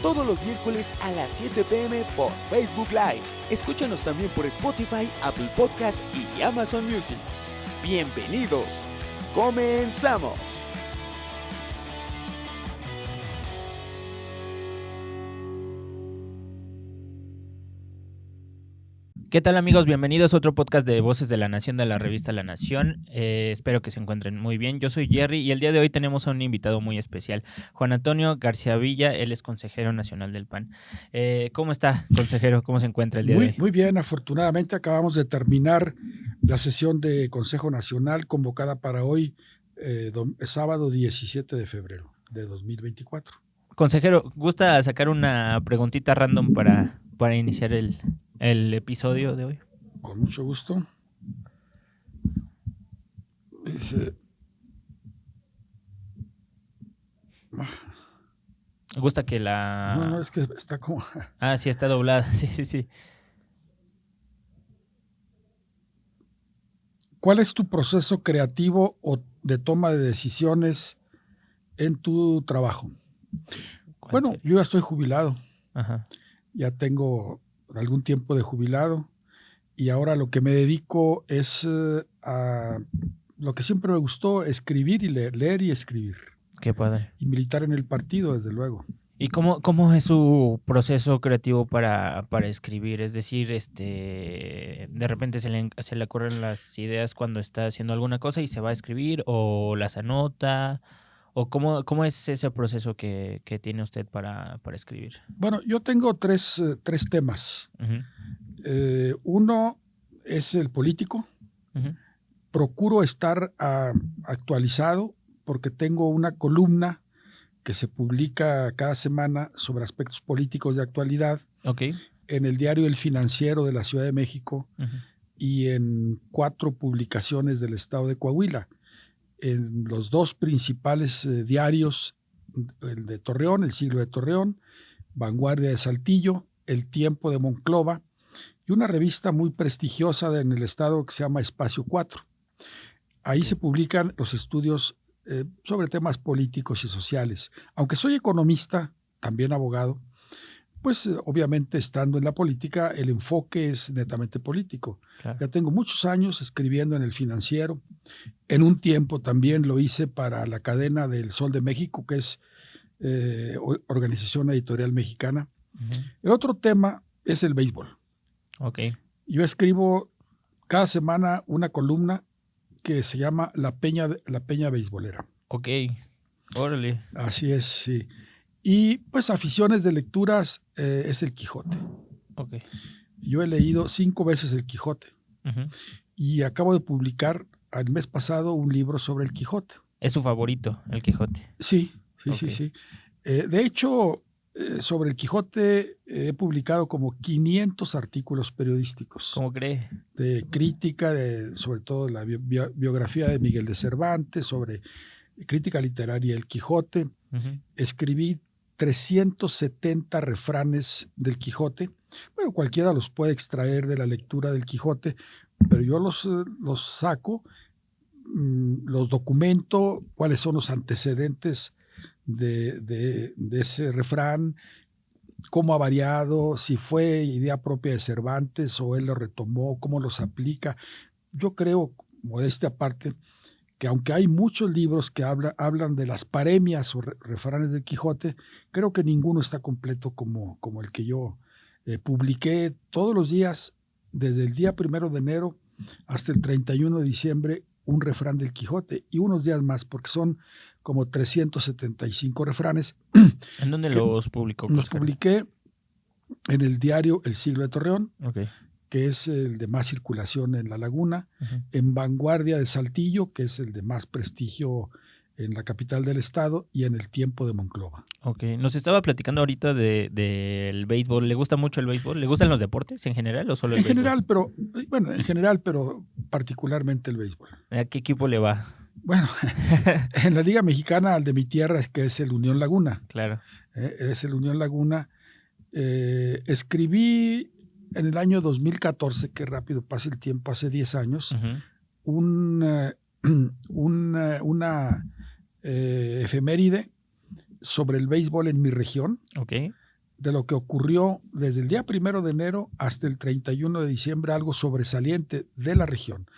todos los miércoles a las 7 p.m. por Facebook Live. Escúchanos también por Spotify, Apple Podcast y Amazon Music. ¡Bienvenidos! ¡Comenzamos! ¿Qué tal, amigos? Bienvenidos a otro podcast de Voces de la Nación de la revista La Nación. Espero que se encuentren muy bien. Yo soy Jerry y el día de hoy tenemos a un invitado muy especial, Juan Antonio García Villa. Él es consejero nacional del PAN. ¿Cómo está, consejero? ¿Cómo se encuentra el día de hoy? Muy bien, afortunadamente acabamos de terminar la sesión de Consejo Nacional convocada para hoy, sábado 17 de febrero de 2024. Consejero, ¿gusta sacar una preguntita random para iniciar el episodio de hoy? Con mucho gusto. ¿Gusta que la...? No, es que está como... Ah, sí, está doblada. Sí. ¿Cuál es tu proceso creativo o de toma de decisiones en tu trabajo? Bueno, sería? yo ya estoy jubilado. Ajá. Ya tengo algún tiempo de jubilado y ahora lo que me dedico es a lo que siempre me gustó, escribir y leer y escribir. Qué padre. Y militar en el partido, desde luego. ¿Y cómo es su proceso creativo para escribir? Es decir, de repente se le ocurren las ideas cuando está haciendo alguna cosa y se va a escribir, o las anota, o cómo es ese proceso que tiene usted para escribir. Bueno, yo tengo tres temas. Uh-huh. Uno es el político. Uh-huh. Procuro estar actualizado porque tengo una columna que se publica cada semana sobre aspectos políticos de actualidad. Okay. En el diario El Financiero de la Ciudad de México. Uh-huh. Y en 4 publicaciones del estado de Coahuila. En los 2 principales diarios, el de Torreón, El Siglo de Torreón, Vanguardia de Saltillo, El Tiempo de Monclova, y una revista muy prestigiosa en el estado que se llama Espacio 4. Ahí se publican los estudios sobre temas políticos y sociales. Aunque soy economista, también abogado, pues obviamente estando en la política, el enfoque es netamente político. Claro. Ya tengo muchos años escribiendo en El Financiero. En un tiempo también lo hice para la cadena del Sol de México, que es organización editorial mexicana. Uh-huh. El otro tema es el béisbol. Okay. Yo escribo cada semana una columna que se llama La Peña Beisbolera. Ok, órale. Así es, sí. Y pues aficiones de lecturas es el Quijote. Okay. Yo he leído 5 veces el Quijote. Uh-huh. Y acabo de publicar el mes pasado un libro sobre el Quijote. ¿Es su favorito, el Quijote? Sí. De hecho, sobre el Quijote he publicado como 500 artículos periodísticos. ¿Cómo cree? De crítica, sobre todo la biografía de Miguel de Cervantes, sobre crítica literaria del Quijote. Uh-huh. Escribí 370 refranes del Quijote. Bueno, cualquiera los puede extraer de la lectura del Quijote, pero yo los saco, los documento, cuáles son los antecedentes de ese refrán, cómo ha variado, si fue idea propia de Cervantes o él lo retomó, cómo los aplica. Yo creo, modestia aparte, que aunque hay muchos libros que hablan de las paremias o refranes del Quijote, creo que ninguno está completo como el que yo publiqué todos los días, desde el día 1 de enero hasta el 31 de diciembre, un refrán del Quijote y unos días más, porque son como 375 refranes. ¿En dónde los publicó? Los publiqué en el diario El Siglo de Torreón, okay, que es el de más circulación en La Laguna, uh-huh. En Vanguardia de Saltillo, que es el de más prestigio en la capital del estado, y en El Tiempo de Monclova. Ok, nos estaba platicando ahorita del béisbol. ¿Le gusta mucho el béisbol? ¿Le gustan los deportes en general o solo el béisbol? En general, pero particularmente el béisbol. ¿A qué equipo le va? Bueno, en la Liga Mexicana, al de mi tierra, que es el Unión Laguna. Claro. Es el Unión Laguna. Escribí en el año 2014, qué rápido pasa el tiempo, hace 10 años, uh-huh. una efeméride sobre el béisbol en mi región, okay, de lo que ocurrió desde el día 1 de enero hasta el 31 de diciembre, algo sobresaliente de la región.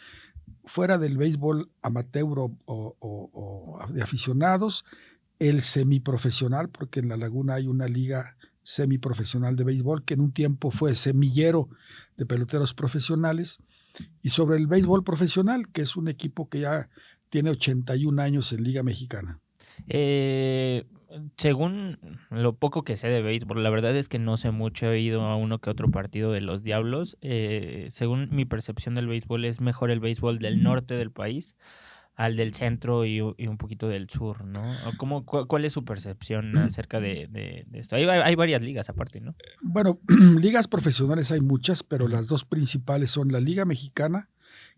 Fuera del béisbol amateur o de aficionados, el semiprofesional, porque en La Laguna hay una liga semiprofesional de béisbol que en un tiempo fue semillero de peloteros profesionales, y sobre el béisbol profesional, que es un equipo que ya tiene 81 años en Liga Mexicana. Según lo poco que sé de béisbol, la verdad es que no sé mucho, he ido a uno que otro partido de los Diablos. Según mi percepción del béisbol, es mejor el béisbol del norte del país al del centro y un poquito del sur, ¿no? ¿Cuál es su percepción acerca de esto? Hay varias ligas aparte, ¿no? Bueno, ligas profesionales hay muchas, pero las dos principales son la Liga Mexicana,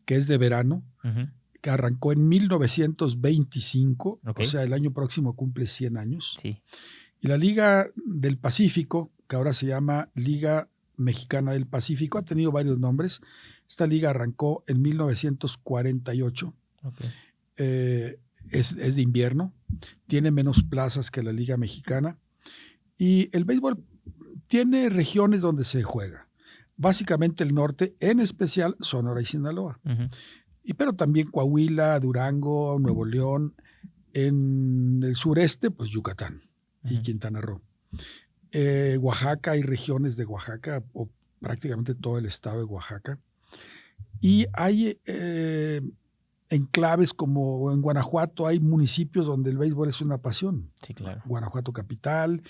que es de verano, que arrancó en 1925, o sea, el año próximo cumple 100 años. Sí. Y la Liga del Pacífico, que ahora se llama Liga Mexicana del Pacífico, ha tenido varios nombres. Esta liga arrancó en 1948. Es de invierno, tiene menos plazas que la Liga Mexicana, y el béisbol tiene regiones donde se juega. Básicamente el norte, en especial Sonora y Sinaloa. Pero también Coahuila, Durango, Nuevo León. En el sureste, pues Yucatán y Quintana Roo. Oaxaca, hay regiones de Oaxaca, o prácticamente todo el estado de Oaxaca. Y hay enclaves como en Guanajuato, hay municipios donde el béisbol es una pasión. Sí, claro. Guanajuato capital,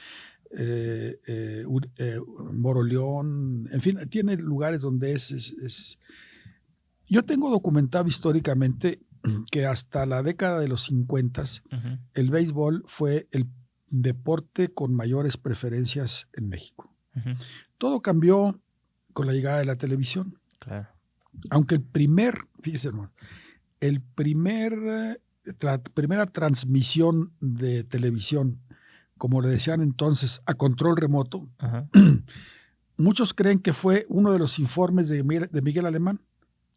Moroleón, en fin, tiene lugares donde es. Yo tengo documentado históricamente que hasta la década de los 50 el béisbol fue el deporte con mayores preferencias en México. Todo cambió con la llegada de la televisión. Claro. Aunque fíjese, hermano, primera transmisión de televisión, como le decían entonces, a control remoto, muchos creen que fue uno de los informes de Miguel Alemán.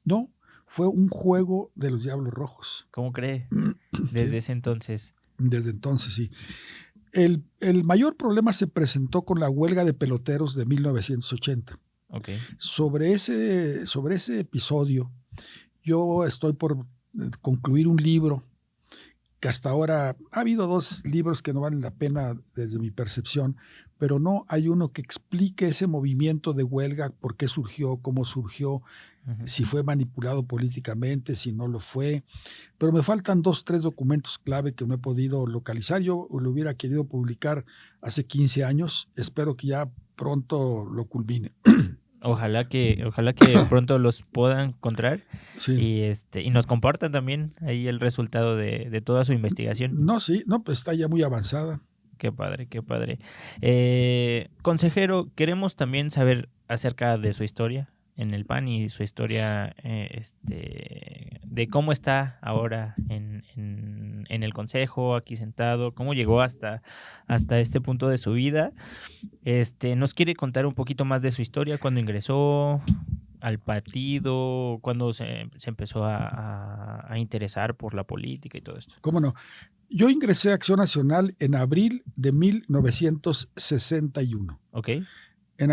No, fue un juego de los Diablos Rojos. ¿Cómo cree? Desde ese entonces. Desde entonces, sí. El mayor problema se presentó con la huelga de peloteros de 1980. Sobre ese episodio, yo estoy por concluir un libro que hasta ahora ha habido 2 libros que no valen la pena desde mi percepción, pero no hay uno que explique ese movimiento de huelga, por qué surgió, cómo surgió, si fue manipulado políticamente, si no lo fue. Pero me faltan 2, 3 documentos clave que no he podido localizar. Yo lo hubiera querido publicar hace 15 años. Espero que ya pronto lo culmine. Ojalá que pronto los puedan encontrar. Sí. Y nos compartan también ahí el resultado de toda su investigación. Pues está ya muy avanzada. Qué padre, qué padre. Consejero, queremos también saber acerca de su historia en el PAN y su historia de cómo está ahora en el consejo, aquí sentado, cómo llegó hasta este punto de su vida. ¿Nos quiere contar un poquito más de su historia? ¿Cuándo ingresó al partido? ¿Cuándo se empezó a interesar por la política y todo esto? ¿Cómo no? Yo ingresé a Acción Nacional en abril de 1961. En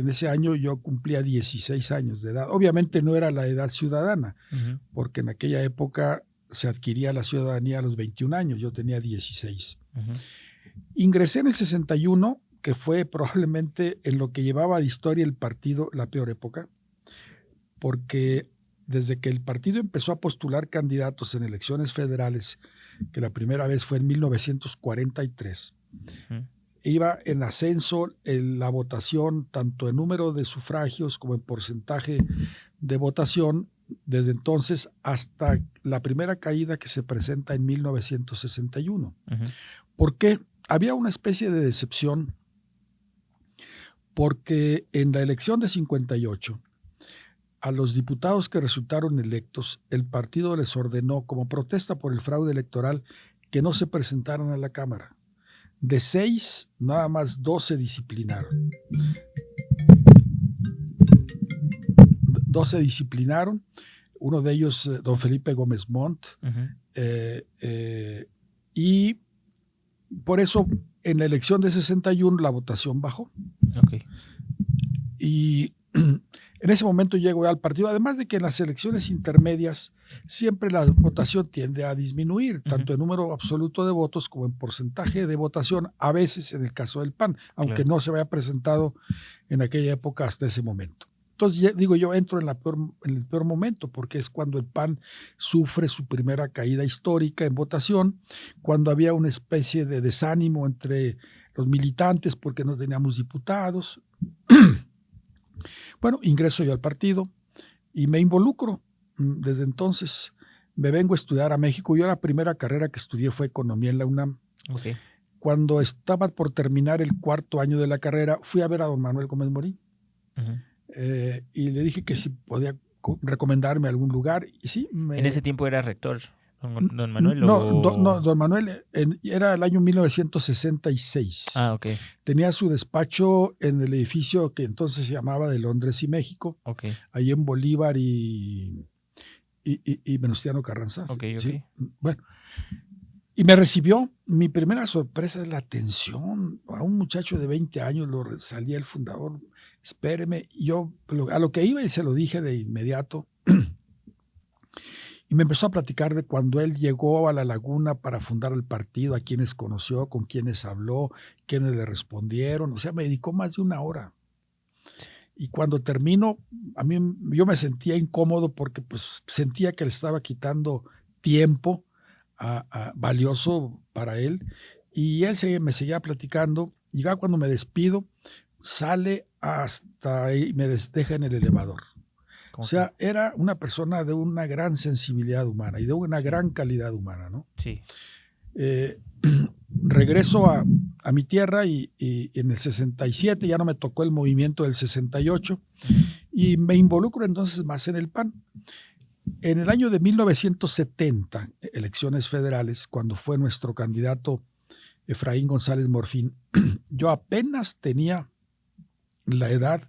ese año yo cumplía 16 años de edad. Obviamente no era la edad ciudadana, porque en aquella época se adquiría la ciudadanía a los 21 años. Yo tenía 16. Ingresé en el 61, que fue probablemente en lo que llevaba de historia el partido la peor época, porque desde que el partido empezó a postular candidatos en elecciones federales, que la primera vez fue en 1943, iba en ascenso la votación, tanto en número de sufragios como en porcentaje de votación, desde entonces hasta la primera caída que se presenta en 1961. ¿Por qué? Había una especie de decepción, porque en la elección de 58, a los diputados que resultaron electos, el partido les ordenó, como protesta por el fraude electoral, que no se presentaran a la Cámara. De 6, nada más 2 se disciplinaron. 2 se disciplinaron, uno de ellos, don Felipe Gómez Montt, y por eso en la elección de 61 la votación bajó. Okay. Y en ese momento llego al partido, además de que en las elecciones intermedias siempre la votación tiende a disminuir, tanto en número absoluto de votos como en porcentaje de votación, a veces en el caso del PAN, aunque no se había presentado en aquella época hasta ese momento. Entonces, digo, yo entro en el peor momento, porque es cuando el PAN sufre su primera caída histórica en votación, cuando había una especie de desánimo entre los militantes porque no teníamos diputados. Bueno, ingreso yo al partido y me involucro. Desde entonces me vengo a estudiar a México. Yo la primera carrera que estudié fue Economía en la UNAM. Okay. Cuando estaba por terminar el 4º año de la carrera, fui a ver a don Manuel Gómez Morín. Y le dije que si podía recomendarme algún lugar. Y sí, ¿En ese tiempo era rector, don Manuel? No, don Manuel era el año 1966. Ok. Tenía su despacho en el edificio que entonces se llamaba de Londres y México, Okay. ahí en Bolívar y Venustiano Carranza. Okay. ¿sí? Bueno, y me recibió. Mi primera sorpresa es la atención. A un muchacho de 20 años salía el fundador. Espéreme. Yo a lo que iba y se lo dije de inmediato. Y me empezó a platicar de cuando él llegó a La Laguna para fundar el partido, a quienes conoció, con quienes habló, quienes le respondieron. O sea, me dedicó más de 1 hora. Y cuando termino, yo me sentía incómodo porque pues sentía que le estaba quitando tiempo valioso para él. Y él me seguía platicando. Y ya cuando me despido, sale hasta ahí y me deja en el elevador. O sea, era una persona de una gran sensibilidad humana y de una gran calidad humana, ¿no? Sí. Regreso a mi tierra y en el 67 ya no me tocó el movimiento del 68 y me involucro entonces más en el PAN. En el año de 1970, elecciones federales, cuando fue nuestro candidato Efraín González Morfín, yo apenas tenía la edad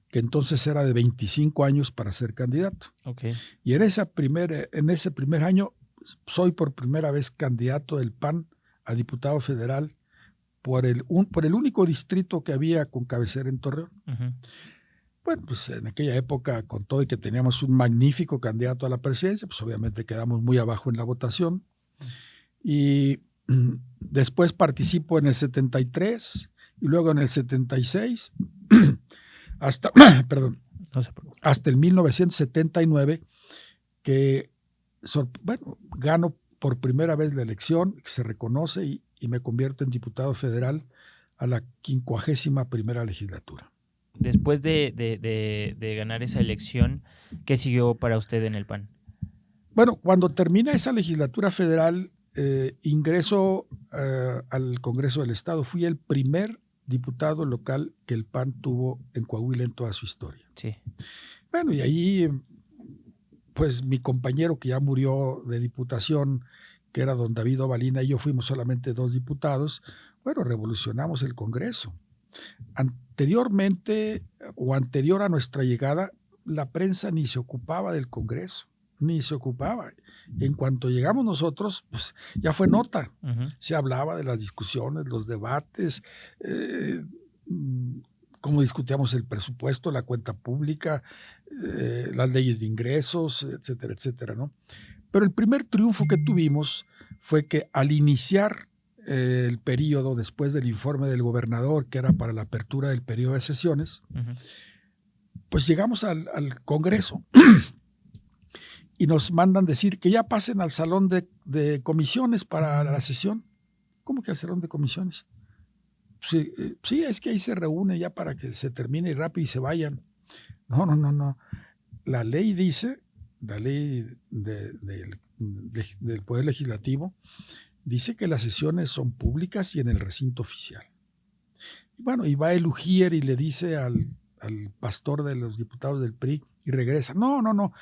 que entonces era de 25 años para ser candidato. Okay. Y en ese primer año soy por primera vez candidato del PAN a diputado federal por el único distrito que había con cabecera en Torreón. Bueno, pues en aquella época, con todo y que teníamos un magnífico candidato a la presidencia, pues obviamente quedamos muy abajo en la votación. Y después participo en el 73 y luego en el 76 hasta el 1979, que gano por primera vez la elección, que se reconoce y me convierto en diputado federal a la 51ª legislatura. Después de ganar esa elección, ¿qué siguió para usted en el PAN? Bueno, cuando termina esa legislatura federal, ingreso al Congreso del Estado. Fui el primer diputado local que el PAN tuvo en Coahuila en toda su historia. Sí. Bueno, y ahí, pues mi compañero que ya murió de diputación, que era don David Ovalina, y yo fuimos solamente 2 diputados, bueno, revolucionamos el Congreso. Anteriormente o anterior a nuestra llegada, la prensa ni se ocupaba del Congreso, ni se ocupaba. En cuanto llegamos nosotros, pues ya fue nota. Se hablaba de las discusiones, los debates, cómo discutíamos el presupuesto, la cuenta pública, las leyes de ingresos, etcétera, etcétera, ¿no? Pero el primer triunfo que tuvimos fue que al iniciar el periodo después del informe del gobernador, que era para la apertura del periodo de sesiones, pues llegamos al Congreso y nos mandan decir que ya pasen al salón de comisiones para la sesión. ¿Cómo que al salón de comisiones? Sí, es que ahí se reúne ya para que se termine rápido y se vayan. No. La ley dice, la ley del Poder Legislativo, dice que las sesiones son públicas y en el recinto oficial. Y bueno, y va el Ujier y le dice al pastor de los diputados del PRI y regresa. No,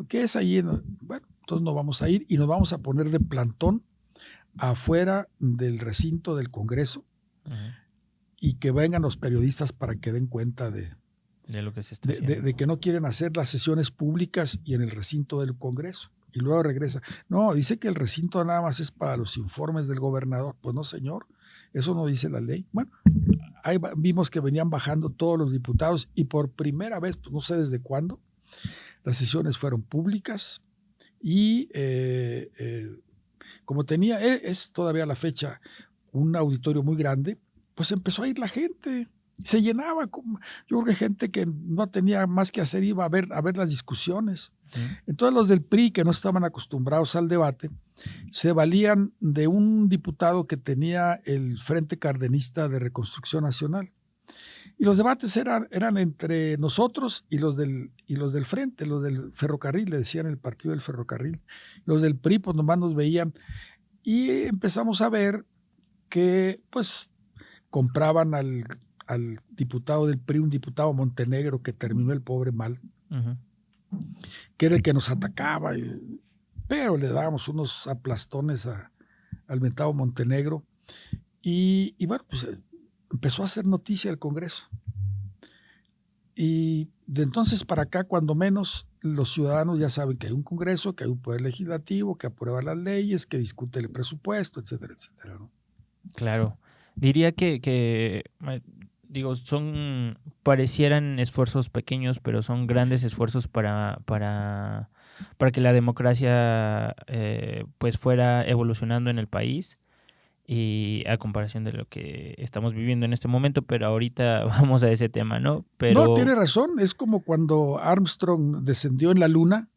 ¿qué es ahí? Bueno, entonces no vamos a ir y nos vamos a poner de plantón afuera del recinto del Congreso y que vengan los periodistas para que den cuenta de lo que se está haciendo. De que no quieren hacer las sesiones públicas y en el recinto del Congreso. Y luego regresa. No, dice que el recinto nada más es para los informes del gobernador. Pues no, señor. Eso no dice la ley. Bueno, ahí vimos que venían bajando todos los diputados y por primera vez, pues no sé desde cuándo, las sesiones fueron públicas y como tenía, es todavía la fecha, un auditorio muy grande, pues empezó a ir la gente. Se llenaba. Yo creo que gente que no tenía más que hacer iba a ver las discusiones. Entonces los del PRI, que no estaban acostumbrados al debate, se valían de un diputado que tenía el Frente Cardenista de Reconstrucción Nacional. Y los debates eran entre nosotros y los del Frente, los del ferrocarril, le decían el partido del ferrocarril. Los del PRI pues nomás nos veían y empezamos a ver que pues compraban al diputado del PRI, un diputado Montenegro que terminó el pobre mal, que era el que nos atacaba, pero le dábamos unos aplastones al mentado Montenegro y bueno, pues empezó a hacer noticia el Congreso. Y de entonces para acá, cuando menos, los ciudadanos ya saben que hay un Congreso, que hay un Poder Legislativo, que aprueba las leyes, que discute el presupuesto, etcétera, etcétera, ¿no? Claro. Diría que parecieran esfuerzos pequeños, pero son grandes esfuerzos para que la democracia pues fuera evolucionando en el país. Y a comparación de lo que estamos viviendo en este momento, pero ahorita vamos a ese tema, ¿no? Pero... No, tiene razón, es como cuando Armstrong descendió en la luna,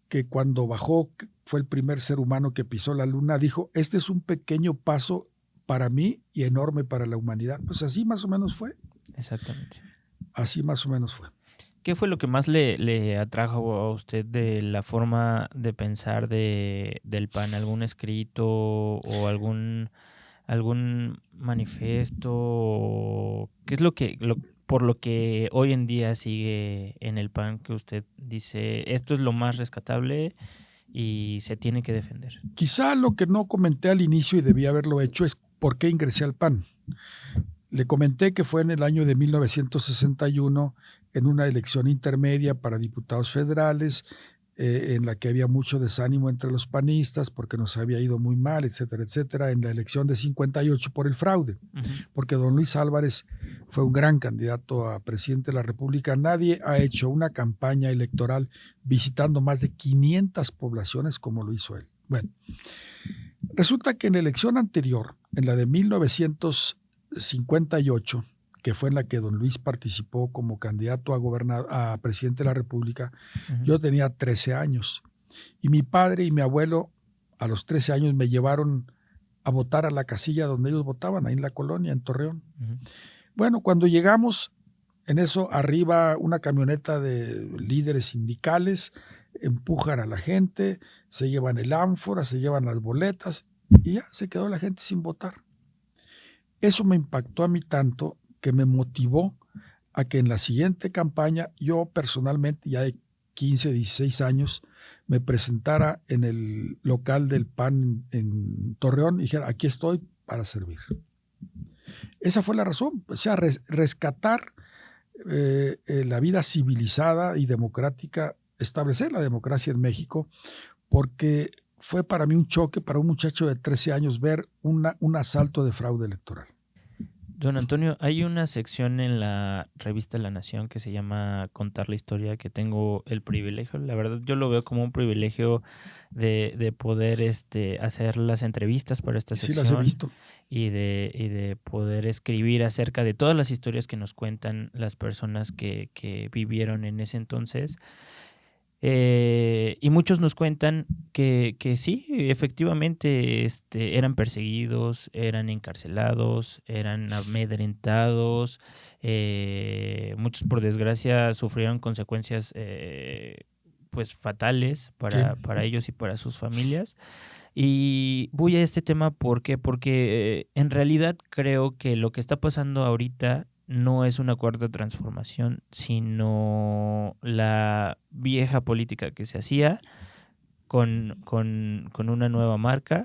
que cuando bajó fue el primer ser humano que pisó la luna, dijo, este es un pequeño paso para mí y enorme para la humanidad. Pues así más o menos fue. Exactamente. Así más o menos fue. ¿Qué fue lo que más le atrajo a usted de la forma de pensar del PAN? ¿Algún escrito o algún manifiesto? ¿Qué es por lo que hoy en día sigue en el PAN que usted dice, esto es lo más rescatable y se tiene que defender? Quizá lo que no comenté al inicio y debía haberlo hecho es por qué ingresé al PAN. Le comenté que fue en el año de 1961 en una elección intermedia para diputados federales, en la que había mucho desánimo entre los panistas porque nos había ido muy mal, etcétera, etcétera, en la elección de 58 por el fraude, porque don Luis Álvarez fue un gran candidato a presidente de la República. Nadie ha hecho una campaña electoral visitando más de 500 poblaciones como lo hizo él. Bueno, resulta que en la elección anterior, en la de 1958, que fue en la que don Luis participó como candidato a presidente de la República, yo tenía 13 años. Y mi padre y mi abuelo a los 13 años me llevaron a votar a la casilla donde ellos votaban, ahí en la colonia, en Torreón. Bueno, cuando llegamos, en eso arriba una camioneta de líderes sindicales, empujan a la gente, se llevan el ánfora, se llevan las boletas y ya se quedó la gente sin votar. Eso me impactó a mí tanto que me motivó a que en la siguiente campaña yo personalmente, ya de 15, 16 años, me presentara en el local del PAN en Torreón y dijera, aquí estoy para servir. Esa fue la razón, o sea, rescatar la vida civilizada y democrática, establecer la democracia en México, porque fue para mí un choque, para un muchacho de 13 años, ver un asalto de fraude electoral. Don Antonio, hay una sección en la revista La Nación que se llama Contar la Historia, que tengo el privilegio, la verdad yo lo veo como un privilegio de poder hacer las entrevistas para esta sección. Sí, las he visto. Y de poder escribir acerca de todas las historias que nos cuentan las personas que vivieron en ese entonces. Y muchos nos cuentan que sí, efectivamente eran perseguidos, eran encarcelados, eran amedrentados, muchos por desgracia sufrieron consecuencias pues fatales para ellos y para sus familias. Y voy a este tema porque en realidad creo que lo que está pasando ahorita no es una cuarta transformación, sino la vieja política que se hacía con una nueva marca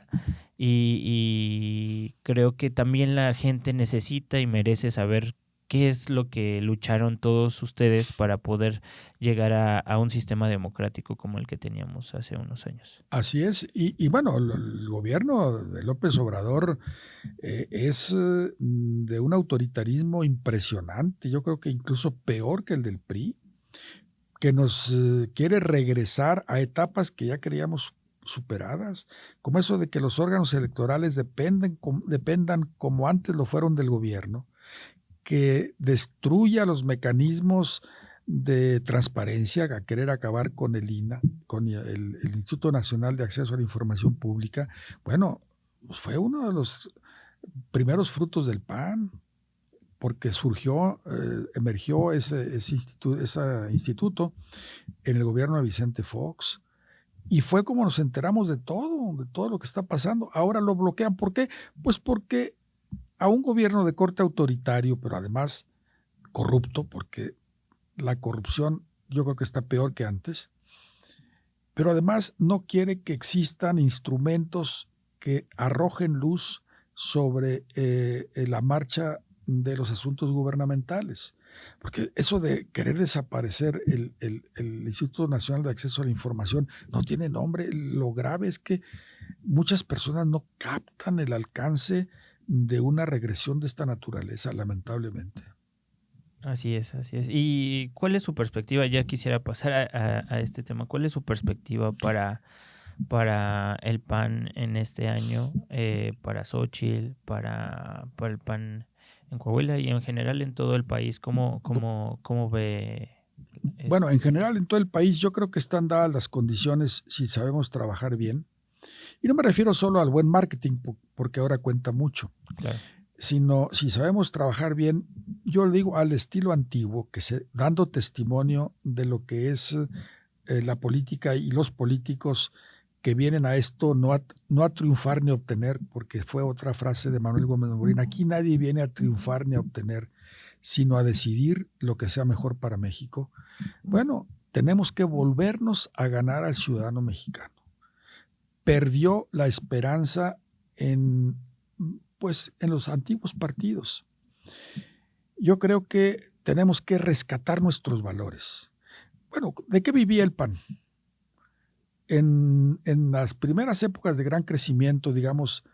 y creo que también la gente necesita y merece saber ¿qué es lo que lucharon todos ustedes para poder llegar a un sistema democrático como el que teníamos hace unos años? Así es. Y bueno, el gobierno de López Obrador es de un autoritarismo impresionante. Yo creo que incluso peor que el del PRI, que nos quiere regresar a etapas que ya creíamos superadas, como eso de que los órganos electorales dependan como antes lo fueron del gobierno, que destruya los mecanismos de transparencia, a querer acabar con el INAH, con el Instituto Nacional de Acceso a la Información Pública. Bueno, fue uno de los primeros frutos del PAN, porque emergió ese instituto en el gobierno de Vicente Fox. Y fue como nos enteramos de todo lo que está pasando. Ahora lo bloquean. ¿Por qué? Pues porque a un gobierno de corte autoritario, pero además corrupto, porque la corrupción yo creo que está peor que antes, pero además no quiere que existan instrumentos que arrojen luz sobre la marcha de los asuntos gubernamentales. Porque eso de querer desaparecer el Instituto Nacional de Acceso a la Información no tiene nombre. Lo grave es que muchas personas no captan el alcance de una regresión de esta naturaleza, lamentablemente. Así es, así es. ¿Y cuál es su perspectiva? Ya quisiera pasar a este tema. ¿Cuál es su perspectiva para el PAN en este año, para Xóchitl, para el PAN en Coahuila y en general en todo el país? ¿Cómo ve? Bueno, en general en todo el país yo creo que están dadas las condiciones si sabemos trabajar bien. Y no me refiero solo al buen marketing, porque ahora cuenta mucho, Claro. Sino si sabemos trabajar bien, yo le digo al estilo antiguo, dando testimonio de lo que es la política y los políticos que vienen a esto no a triunfar ni a obtener, porque fue otra frase de Manuel Gómez Morín. Aquí nadie viene a triunfar ni a obtener, sino a decidir lo que sea mejor para México. Bueno, tenemos que volvernos a ganar al ciudadano mexicano. Perdió la esperanza en los antiguos partidos. Yo creo que tenemos que rescatar nuestros valores. Bueno, ¿de qué vivía el PAN? En las primeras épocas de gran crecimiento, digamos,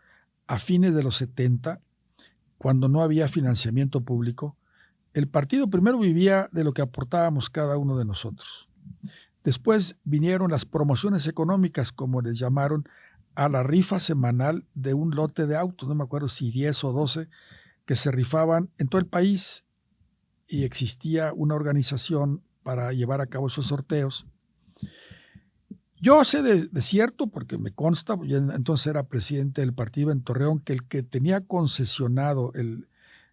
a fines de los 70, cuando no había financiamiento público, el partido primero vivía de lo que aportábamos cada uno de nosotros. Después vinieron las promociones económicas, como les llamaron, a la rifa semanal de un lote de autos, no me acuerdo si 10 o 12, que se rifaban en todo el país, y existía una organización para llevar a cabo esos sorteos. Yo sé de cierto, porque me consta, yo entonces era presidente del partido en Torreón, que el que tenía concesionado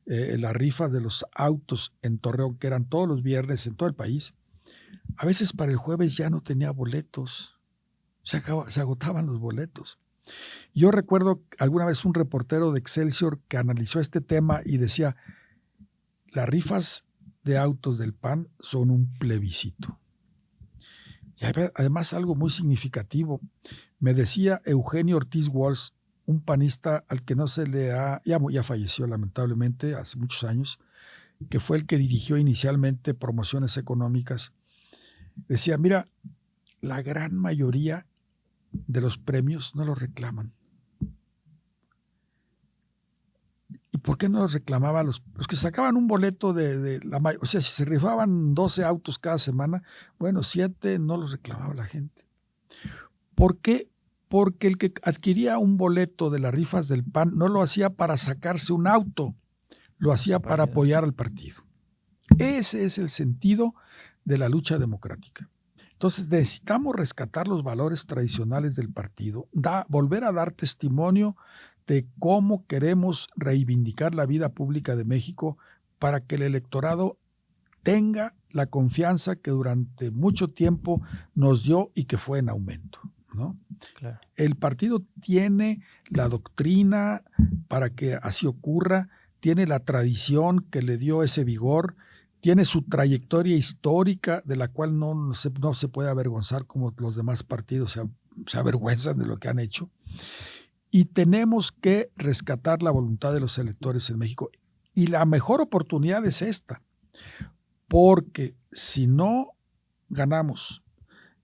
la rifa de los autos en Torreón, que eran todos los viernes en todo el país, a veces para el jueves ya no tenía boletos. Se agotaban los boletos. Yo recuerdo alguna vez un reportero de Excelsior que analizó este tema y decía, las rifas de autos del PAN son un plebiscito. Y además algo muy significativo. Me decía Eugenio Ortiz Walsh, un panista al que no se le ya falleció lamentablemente hace muchos años, que fue el que dirigió inicialmente promociones económicas. Decía, mira, la gran mayoría de los premios no los reclaman. ¿Y por qué no los reclamaban los que sacaban un boleto o sea, si se rifaban 12 autos cada semana, bueno, 7 no los reclamaba la gente. ¿Por qué? Porque el que adquiría un boleto de las rifas del PAN no lo hacía para sacarse un auto, lo hacía para apoyar al partido. Ese es el sentido de la lucha democrática. Entonces necesitamos rescatar los valores tradicionales del partido, volver a dar testimonio de cómo queremos reivindicar la vida pública de México para que el electorado tenga la confianza que durante mucho tiempo nos dio y que fue en aumento, ¿no? Claro. El partido tiene la doctrina para que así ocurra, tiene la tradición que le dio ese vigor, tiene su trayectoria histórica de la cual no se puede avergonzar como los demás partidos se avergüenzan de lo que han hecho. Y tenemos que rescatar la voluntad de los electores en México. Y la mejor oportunidad es esta, porque si no ganamos,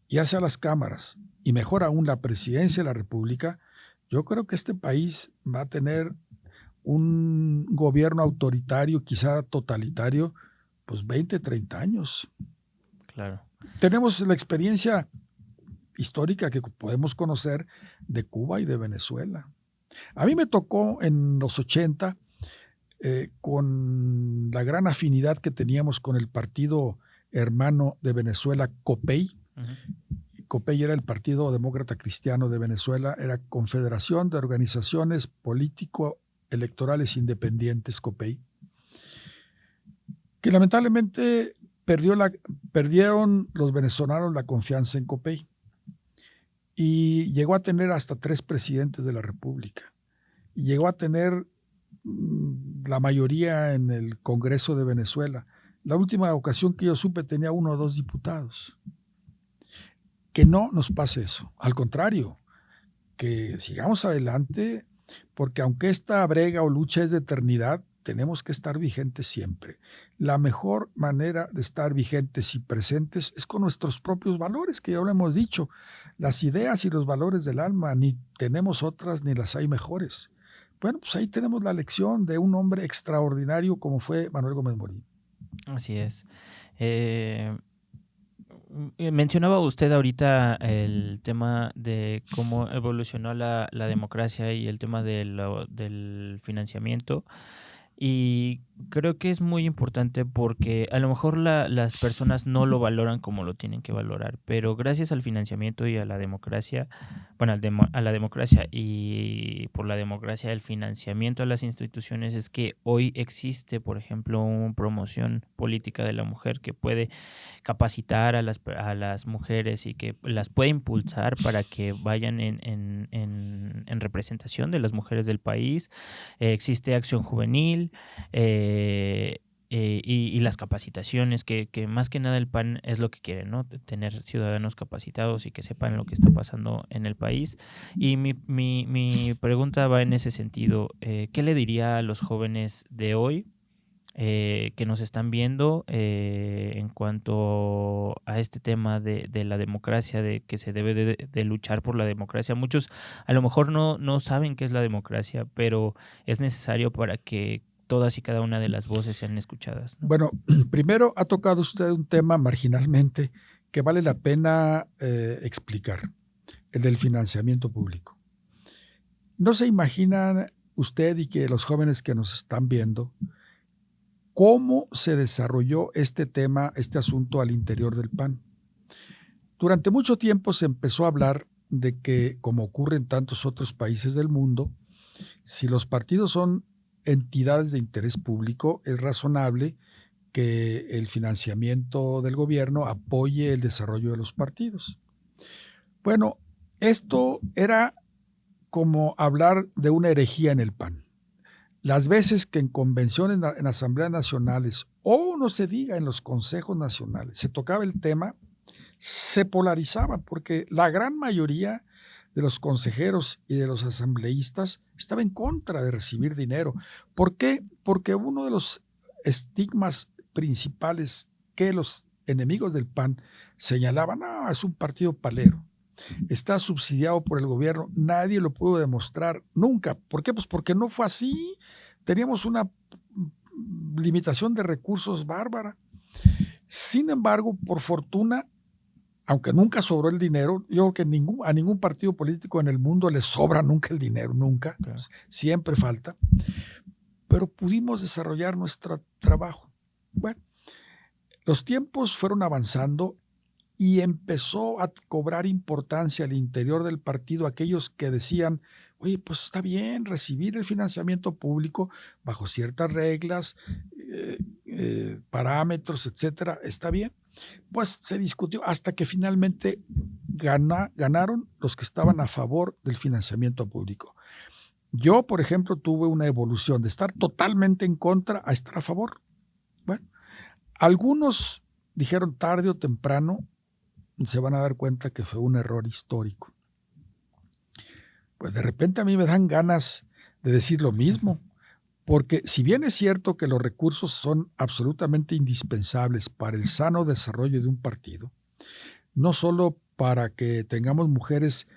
ya sea las cámaras y mejor aún la presidencia de la República, yo creo que este país va a tener un gobierno autoritario, quizá totalitario, pues 20, 30 años. Claro. Tenemos la experiencia histórica que podemos conocer de Cuba y de Venezuela. A mí me tocó en los 80, con la gran afinidad que teníamos con el partido hermano de Venezuela, COPEI. Uh-huh. COPEI era el Partido Demócrata Cristiano de Venezuela, era Confederación de Organizaciones Político-Electorales Independientes, COPEI, que lamentablemente perdieron los venezolanos la confianza en COPEI y llegó a tener hasta 3 presidentes de la República y llegó a tener la mayoría en el Congreso de Venezuela. La última ocasión que yo supe tenía 1 o 2 diputados. Que no nos pase eso, al contrario, que sigamos adelante, porque aunque esta brega o lucha es de eternidad, tenemos que estar vigentes siempre. La mejor manera de estar vigentes y presentes es con nuestros propios valores, que ya lo hemos dicho. Las ideas y los valores del alma, ni tenemos otras ni las hay mejores. Bueno, pues ahí tenemos la lección de un hombre extraordinario como fue Manuel Gómez Morín. Así es. Mencionaba usted ahorita el tema de cómo evolucionó la democracia y el tema del financiamiento. Y creo que es muy importante porque a lo mejor las personas no lo valoran como lo tienen que valorar, pero gracias al financiamiento y a la democracia, bueno, a la democracia y por la democracia el financiamiento a las instituciones es que hoy existe, por ejemplo, una promoción política de la mujer que puede capacitar a las mujeres y que las puede impulsar para que vayan en representación de las mujeres del país. Existe Acción Juvenil, y las capacitaciones, que más que nada el PAN es lo que quiere, ¿no? Tener ciudadanos capacitados y que sepan lo que está pasando en el país. Y mi pregunta va en ese sentido. ¿Qué le diría a los jóvenes de hoy que nos están viendo en cuanto a este tema de la democracia, de que se debe de luchar por la democracia? Muchos a lo mejor no saben qué es la democracia, pero es necesario para que todas y cada una de las voces sean escuchadas, ¿no? Bueno, primero ha tocado usted un tema marginalmente que vale la pena explicar, el del financiamiento público. No se imaginan usted y que los jóvenes que nos están viendo cómo se desarrolló este tema, este asunto al interior del PAN. Durante mucho tiempo se empezó a hablar de que, como ocurre en tantos otros países del mundo, si los partidos son entidades de interés público, es razonable que el financiamiento del gobierno apoye el desarrollo de los partidos. Bueno, esto era como hablar de una herejía en el PAN. Las veces que en convenciones, en asambleas nacionales o no se diga en los consejos nacionales se tocaba el tema, se polarizaba porque la gran mayoría de los consejeros y de los asambleístas estaba en contra de recibir dinero. ¿Por qué? Porque uno de los estigmas principales que los enemigos del PAN señalaban, no, es un partido palero, está subsidiado por el gobierno, nadie lo pudo demostrar nunca. ¿Por qué? Pues porque no fue así. Teníamos una limitación de recursos bárbara. Sin embargo, por fortuna, aunque nunca sobró el dinero, yo creo que a ningún partido político en el mundo le sobra nunca el dinero, nunca, claro. Siempre falta, pero pudimos desarrollar nuestro trabajo. Bueno, los tiempos fueron avanzando y empezó a cobrar importancia al interior del partido aquellos que decían, oye, pues está bien recibir el financiamiento público bajo ciertas reglas, parámetros, etcétera, está bien. Pues se discutió hasta que finalmente ganaron los que estaban a favor del financiamiento público. Yo, por ejemplo, tuve una evolución de estar totalmente en contra a estar a favor. Bueno, algunos dijeron tarde o temprano se van a dar cuenta que fue un error histórico. Pues de repente a mí me dan ganas de decir lo mismo, Porque si bien es cierto que los recursos son absolutamente indispensables para el sano desarrollo de un partido, no solo para que tengamos mujeres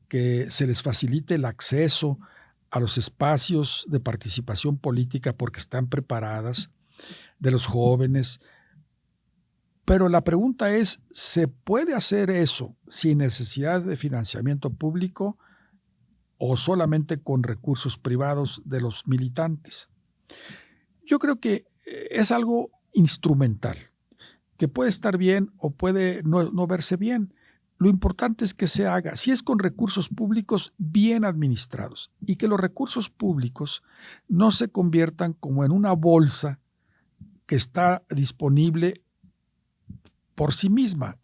que se les facilite el acceso a los espacios de participación política porque están preparadas, de los jóvenes, pero la pregunta es, ¿se puede hacer eso sin necesidad de financiamiento público o solamente con recursos privados de los militantes? Yo creo que es algo instrumental, que puede estar bien o puede no verse bien. Lo importante es que se haga, si es con recursos públicos bien administrados, y que los recursos públicos no se conviertan como en una bolsa que está disponible por sí misma.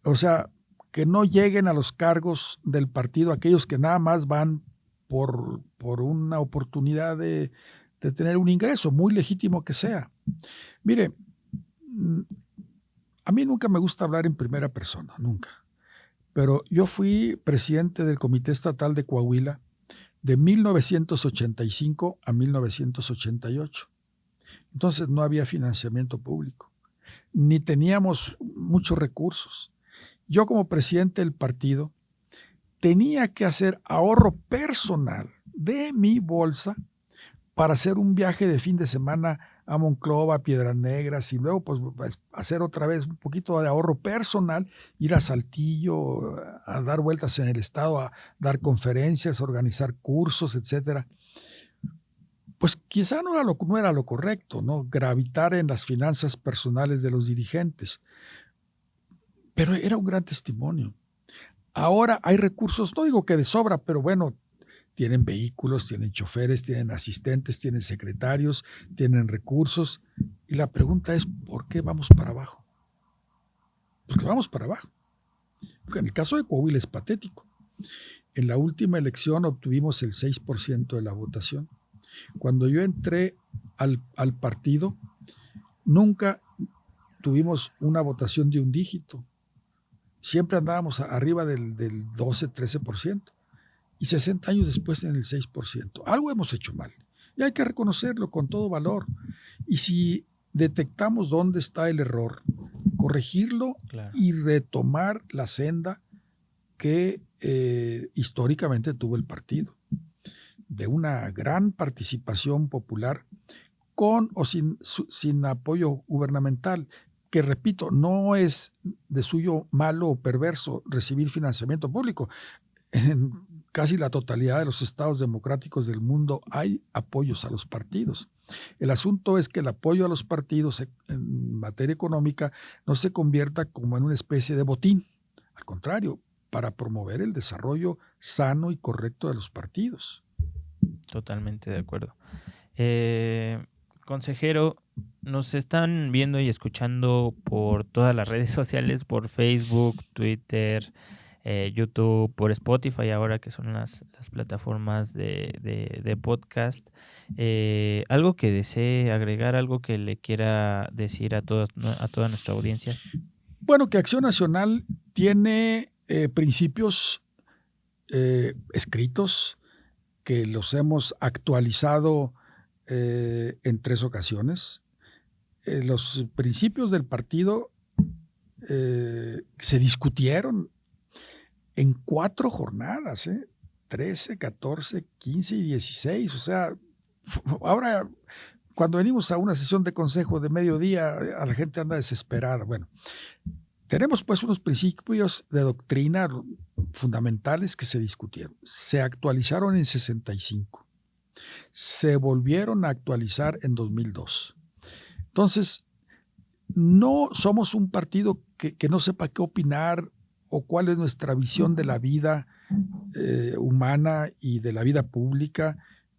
O sea, que no lleguen a los cargos del partido aquellos que nada más van por una oportunidad de tener un ingreso, muy legítimo que sea. Mire, a mí nunca me gusta hablar en primera persona, nunca. Pero yo fui presidente del Comité Estatal de Coahuila de 1985 a 1988. Entonces no había financiamiento público, ni teníamos muchos recursos. Yo como presidente del partido tenía que hacer ahorro personal de mi bolsa para hacer un viaje de fin de semana a Monclova, a Piedras Negras, y luego pues hacer otra vez un poquito de ahorro personal, ir a Saltillo, a dar vueltas en el estado, a dar conferencias, a organizar cursos, etcétera. Pues quizá no era lo correcto, ¿no? Gravitar en las finanzas personales de los dirigentes. Pero era un gran testimonio. Ahora hay recursos, no digo que de sobra, pero bueno, tienen vehículos, tienen choferes, tienen asistentes, tienen secretarios, tienen recursos. Y la pregunta es, ¿por qué vamos para abajo? Porque vamos para abajo. En el caso de Coahuila es patético. En la última elección obtuvimos el 6% de la votación. Cuando yo entré al partido, nunca tuvimos una votación de un dígito. Siempre andábamos arriba del 12, 13%. Y 60 años después en el 6%. Algo hemos hecho mal. Y hay que reconocerlo con todo valor. Y si detectamos dónde está el error, corregirlo, claro, y retomar la senda que históricamente tuvo el partido, de una gran participación popular con o sin apoyo gubernamental, que repito, no es de suyo malo o perverso recibir financiamiento público. En casi la totalidad de los estados democráticos del mundo hay apoyos a los partidos. El asunto es que el apoyo a los partidos en materia económica no se convierta como en una especie de botín. Al contrario, para promover el desarrollo sano y correcto de los partidos. Totalmente de acuerdo. Consejero, nos están viendo y escuchando por todas las redes sociales, por Facebook, Twitter, YouTube, por Spotify ahora que son las plataformas de podcast. ¿Algo que desee agregar, algo que le quiera decir a toda nuestra audiencia? Bueno, que Acción Nacional tiene principios escritos que los hemos actualizado en 3 ocasiones. Los principios del partido se discutieron en 4 jornadas, 13, 14, 15 y 16. O sea, ahora cuando venimos a una sesión de consejo de mediodía, a la gente anda desesperada. Bueno, tenemos pues unos principios de doctrina fundamentales que se discutieron. Se actualizaron en 65. Se volvieron a actualizar en 2002. Entonces, no somos un partido que no sepa qué opinar o cuál es nuestra visión de la vida humana y de la vida pública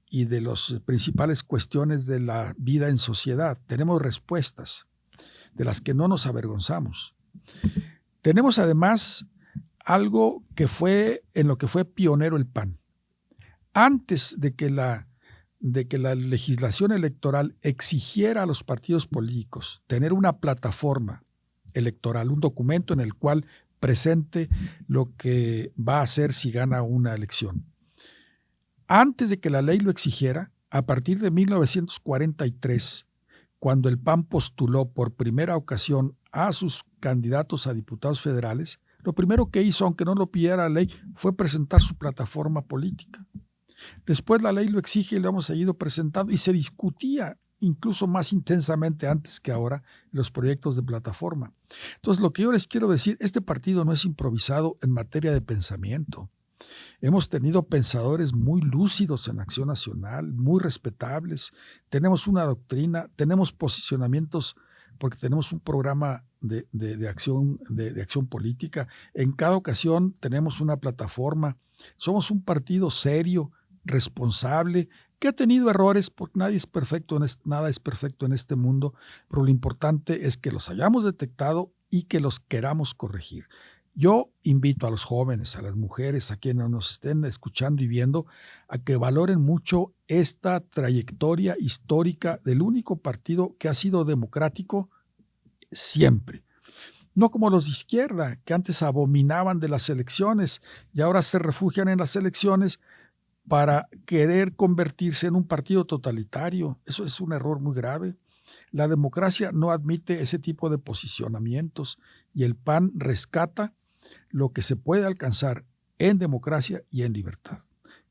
y de las principales cuestiones de la vida en sociedad. Tenemos respuestas de las que no nos avergonzamos. Tenemos además algo que fue en lo que fue pionero el PAN. Antes de que la legislación electoral exigiera a los partidos políticos tener una plataforma electoral, un documento en el cual presente lo que va a hacer si gana una elección. Antes de que la ley lo exigiera, a partir de 1943, cuando el PAN postuló por primera ocasión a sus candidatos a diputados federales, lo primero que hizo, aunque no lo pidiera la ley, fue presentar su plataforma política. Después la ley lo exige y lo hemos seguido presentando y se discutía incluso más intensamente antes que ahora los proyectos de plataforma. Entonces, lo que yo les quiero decir, este partido no es improvisado en materia de pensamiento. Hemos tenido pensadores muy lúcidos en Acción Nacional, muy respetables. Tenemos una doctrina, tenemos posicionamientos, porque tenemos un programa de acción política. En cada ocasión tenemos una plataforma. Somos un partido serio, responsable, que ha tenido errores, porque nada es perfecto en este mundo, pero lo importante es que los hayamos detectado y que los queramos corregir. Yo invito a los jóvenes, a las mujeres, a quienes nos estén escuchando y viendo, a que valoren mucho esta trayectoria histórica del único partido que ha sido democrático siempre. No como los de izquierda, que antes abominaban de las elecciones y ahora se refugian en las elecciones para querer convertirse en un partido totalitario. Eso es un error muy grave. La democracia no admite ese tipo de posicionamientos y el PAN rescata lo que se puede alcanzar en democracia y en libertad.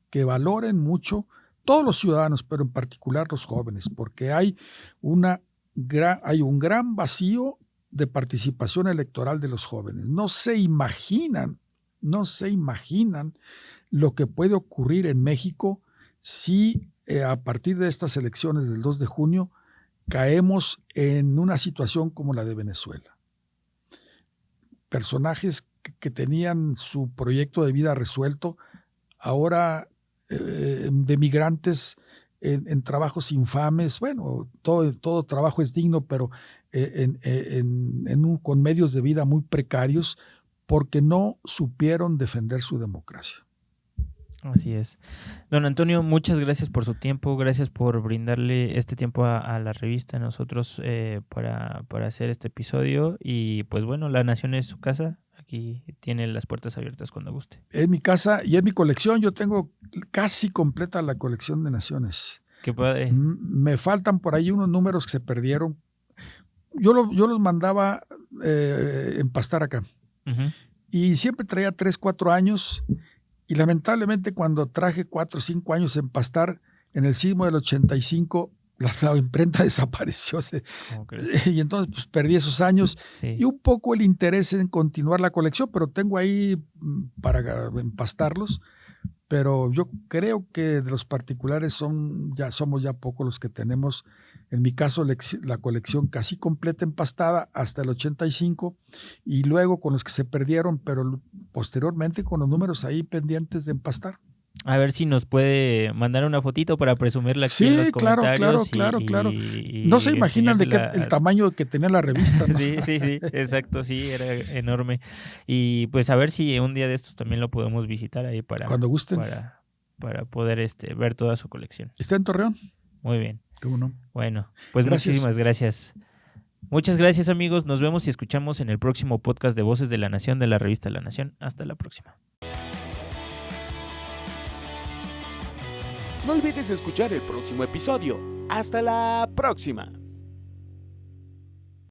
Que valoren mucho todos los ciudadanos, pero en particular los jóvenes, porque hay un gran vacío de participación electoral de los jóvenes. No se imaginan lo que puede ocurrir en México si a partir de estas elecciones del 2 de junio caemos en una situación como la de Venezuela. Personajes que tenían su proyecto de vida resuelto, ahora de migrantes en trabajos infames. Bueno, todo trabajo es digno, pero con medios de vida muy precarios, porque no supieron defender su democracia. Así es. Don Antonio, muchas gracias por su tiempo, gracias por brindarle este tiempo a la revista, a nosotros, para hacer este episodio. Y pues bueno, La Nación es su casa, aquí tiene las puertas abiertas cuando guste. Es mi casa y es mi colección, yo tengo casi completa la colección de Naciones. Qué padre. Me faltan por ahí unos números que se perdieron. Yo los mandaba empastar acá. Uh-huh. Y siempre traía 3, 4 años. Y lamentablemente cuando traje 4 o 5 años en pastar, en el sismo del 85, la imprenta desapareció. Y entonces pues, perdí esos años. Sí. Y un poco el interés en continuar la colección, pero tengo ahí para empastarlos. Pero yo creo que de los particulares somos ya pocos los que tenemos, en mi caso, la colección casi completa empastada hasta el 85, y luego con los que se perdieron, pero posteriormente con los números ahí pendientes de empastar. A ver si nos puede mandar una fotito para presumirla aquí en los comentarios. Sí, claro. No se imaginan el tamaño que tenía la revista, ¿no? Sí, exacto, sí, era enorme. Y pues a ver si un día de estos también lo podemos visitar ahí cuando gusten. Para poder ver toda su colección. ¿Está en Torreón? Muy bien. ¿Cómo no? Bueno, pues muchísimas gracias. Muchas gracias, amigos. Nos vemos y escuchamos en el próximo podcast de Voces de la Nación de la revista La Nación. Hasta la próxima. No olvides escuchar el próximo episodio. ¡Hasta la próxima!